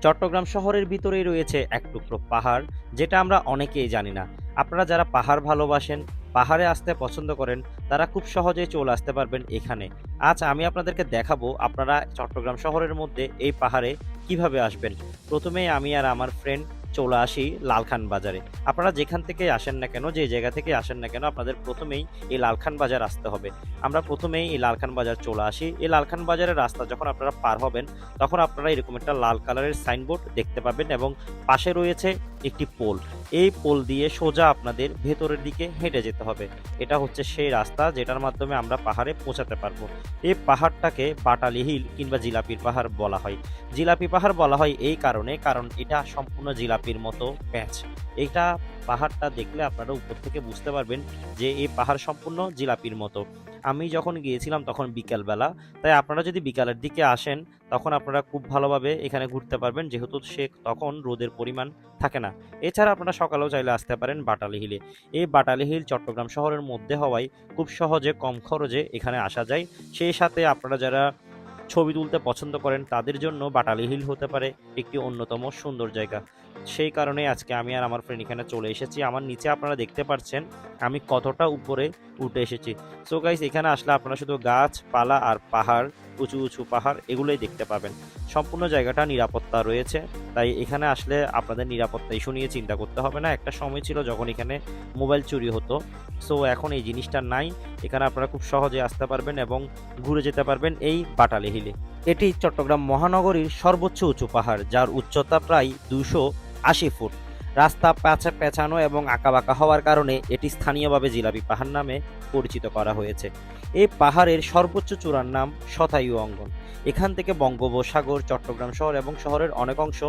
চট্টগ্রাম শহরের ভিতরেই রয়েছে এক টুকরো পাহাড়, যেটা আমরা অনেকেই জানি না। আপনারা যারা পাহাড় ভালোবাসেন, পাহাড়ে আসতে পছন্দ করেন, তারা খুব সহজেই চলে আসতে পারবেন এখানে। আজ আমি আপনাদেরকে দেখাবো আপনারা চট্টগ্রাম শহরের মধ্যে এই পাহাড়ে কিভাবে আসবেন। প্রথমেই আমি আর আমার ফ্রেন্ড চলে আসি লালখান বাজারে। আপনারা যেখান থেকে আসেন না কেন, যে জায়গা থেকে আসেন না কেন, আপনাদের প্রথমেই এই লালখান বাজার আসতে হবে। আমরা প্রথমেই এই লালখান বাজার চলে আসি। এই লালখান বাজারের রাস্তা যখন আপনারা পার হবেন, তখন আপনারা এরকম একটা লাল কালারের সাইনবোর্ড দেখতে পাবেন এবং পাশে রয়েছে একটি পোল। এই পোল দিয়ে সোজা আপনাদের ভেতরের দিকে হেঁটে যেতে হবে। এটা হচ্ছে সেই রাস্তা যেটার মাধ্যমে আমরা পাহাড়ে পৌঁছাতে পারবো। এই পাহাড়টাকে বাটালি হিল কিংবা জিলাপির পাহাড় বলা হয়। জিলাপি পাহাড় বলা হয় এই কারণে, কারণ এটা সম্পূর্ণ জিলাপির মতো প্যাঁচ। এটা পাহাড়টা দেখলে আপনারা উপর থেকে বুঝতে পারবেন যে এই পাহাড় সম্পূর্ণ জিলাপির মতো। আমি যখন গিয়েছিলাম তখন বিকালবেলা, তাই আপনারা যদি বিকালের দিকে আসেন তখন আপনারা খুব ভালোভাবে এখানে ঘুরতে পারবেন, যেহেতু তখন রোদের পরিমাণ থাকে না। এছাড়া আপনারা সকালেও চাইলে আসতে পারেন বাটালি হিলে। এই বাটালি হিল চট্টগ্রাম শহরের মধ্যে হওয়ায় খুব সহজে কম খরচে এখানে আসা যায়। সেই সাথে আপনারা যারা ছবি তুলতে পছন্দ করেন তাদের জন্য বাটালি হিল হতে পারে একটি অন্যতম সুন্দর জায়গা। সেই কারণে আজকে আমি আর আমার ফ্রেন্ড এখানে চলে এসেছি। আমার নিচে আপনারা দেখতে পাচ্ছেন আমি কতটা উপরে উঠে এসেছি। সো গাইস, এখানে আসলে আপনারা শুধু গাছপালা আর পাহাড়, উঁচু উঁচু পাহাড় এগুলোই দেখতে পাবেন। সম্পূর্ণ জায়গাটা নিরাপত্তা রয়েছে, তাই এখানে আসলে আপনাদের নিরাপত্তা ইস্যু নিয়ে চিন্তা করতে হবে না। একটা সময় ছিল যখন এখানে মোবাইল চুরি হতো, সো এখন এই জিনিসটা নাই। এখানে আপনারা খুব সহজে আসতে পারবেন এবং ঘুরে যেতে পারবেন এই বাটালি হিলে। এটি চট্টগ্রাম মহানগরীর সর্বোচ্চ উঁচু পাহাড়, যার উচ্চতা প্রায় 280 ফুট। রাস্তা পেঁচানো এবং আঁকাবাঁকা হওয়ার কারণে এটি স্থানীয়ভাবে জিলাপি পাহাড় নামে পরিচিত করা হয়েছে। এই পাহাড়ের সর্বোচ্চ চূড়ার নাম শতায়ু অঙ্গন। এখান থেকে বঙ্গোপসাগর, চট্টগ্রাম শহর এবং শহরের অনেক অংশ,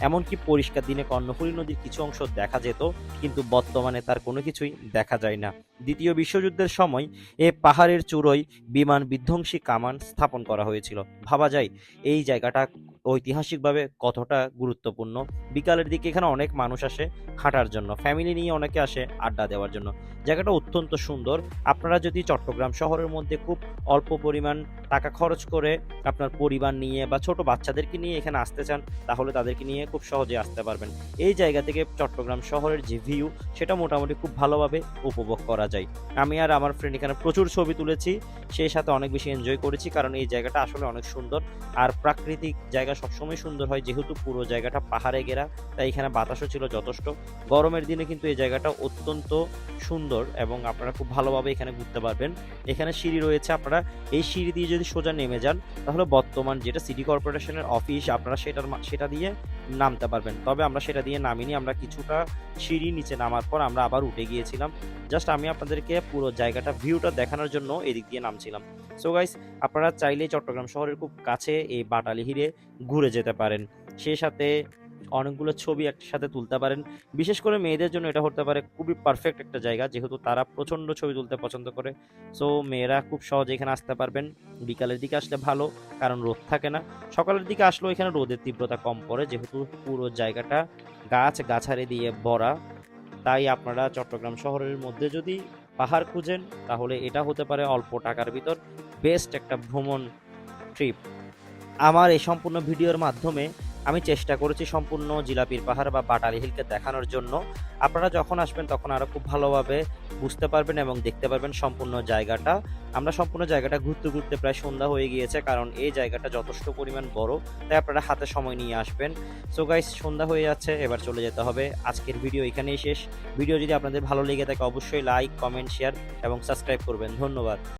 এমনকি পরিষ্কার দিনে কর্ণফুলী নদীর কিছু অংশ দেখা যেত, কিন্তু বর্তমানে তার কোনো কিছুই দেখা যায় না। দ্বিতীয় বিশ্বযুদ্ধের সময় এ পাহাড়ের চূড়োয় বিমান বিধ্বংসী কামান স্থাপন করা হয়েছিল। ভাবা যায় এই জায়গাটা ঐতিহাসিকভাবে কতটা গুরুত্বপূর্ণ। বিকালের দিকে এখানে অনেক মানুষ আসে হাঁটার জন্য, ফ্যামিলি নিয়ে অনেকে আসে আড্ডা দেওয়ার জন্য। জায়গাটা অত্যন্ত সুন্দর। আপনারা যদি চট্টগ্রাম শহরের মধ্যে খুব অল্প পরিমাণ টাকা খরচ করে আপনার পরিবার নিয়ে বা ছোট বাচ্চাদেরকে নিয়ে এখানে আসতে চান, তাহলে তাদেরকে নিয়ে খুব সহজে আসতে পারবেন। এই জায়গা থেকে চট্টগ্রাম শহরের যে ভিউ, সেটা মোটামুটি খুব ভালোভাবে উপভোগ করা যায়। আমি আর আমার ফ্রেন্ড এখানে প্রচুর ছবি তুলেছি, সেই সাথে অনেক বেশি এনজয় করেছি, কারণ এই জায়গাটা আসলে অনেক সুন্দর। আর প্রাকৃতিক জায়গা সবসময় সুন্দর হয়, যেহেতু পুরো জায়গাটা পাহাড়ে ঘেরা, তাই এখানে বাতাসও ছিল যথেষ্ট। গরমের দিনে কিন্তু এই জায়গাটা অত্যন্ত সুন্দর এবং আপনারা খুব ভালোভাবে এখানে ঘুরতে পারবেন। এখানে সিঁড়ি রয়েছে, আপনারা এই সিঁড়ি দিয়ে যদি সোজা নেমে যান, তাহলে বর্তমান যেটা সিটি কর্পোরেশনের অফিস, আপনারা সেটা দিয়ে নামতে পারবেন। তবে আমরা সেটা দিয়ে নামিনি, আমরা কিছুটা সিঁড়ি নিচে নামার পর আমরা আবার উঠে গিয়েছিলাম। জাস্ট আমি আপনাদেরকে পুরো জায়গাটা ভিউটা দেখানোর জন্য এদিক দিয়ে নামছিলাম। সো গাইস, আপনারা চাইলে চট্টগ্রাম শহরের খুব কাছে এই বাটালি হিলে ঘুরে যেতে পারেন। সেই সাথে অনেকগুলো ছবি একসাথে তুলতে পারেন। বিশেষ করে মেয়েদের জন্য এটা হতে পারে খুবই পারফেক্ট একটা জায়গা, যেহেতু তারা প্রচণ্ড ছবি তুলতে পছন্দ করে। সো মেয়েরা খুব সহজে এখানে আসতে পারবেন। বিকালের দিকে আসলে ভালো, কারণ রোদ থাকে না। সকালের দিকে আসলেও এখানে রোদের তীব্রতা কম পড়ে, যেহেতু পুরো জায়গাটা গাছালি দিয়ে ভরা। তাই আপনারা চট্টগ্রাম শহরের মধ্যে যদি পাহাড় খুঁজেন, তাহলে এটা হতে পারে অল্প টাকার ভিতর বেস্ট একটা ভ্রমণ ট্রিপ। আমার এই সম্পূর্ণ ভিডিওর মাধ্যমে আমি চেষ্টা করেছি সম্পূর্ণ জিলাপির পাহাড় বা বাটালি হিলকে দেখানোর জন্য। আপনারা যখন আসবেন তখন আরও খুব ভালোভাবে বুঝতে পারবেন এবং দেখতে পারবেন সম্পূর্ণ জায়গাটা। আমরা সম্পূর্ণ জায়গাটা ঘুরতে ঘুরতে প্রায় সন্ধ্যা হয়ে গিয়েছে, কারণ এই জায়গাটা যথেষ্ট পরিমাণ বড়, তাই আপনারা হাতে সময় নিয়ে আসবেন। সো গাইস, সন্ধ্যা হয়ে যাচ্ছে, এবার চলে যেতে হবে। আজকের ভিডিও এখানেই শেষ। ভিডিও যদি আপনাদের ভালো লেগে থাকে অবশ্যই লাইক, কমেন্ট, শেয়ার এবং সাবস্ক্রাইব করবেন। ধন্যবাদ।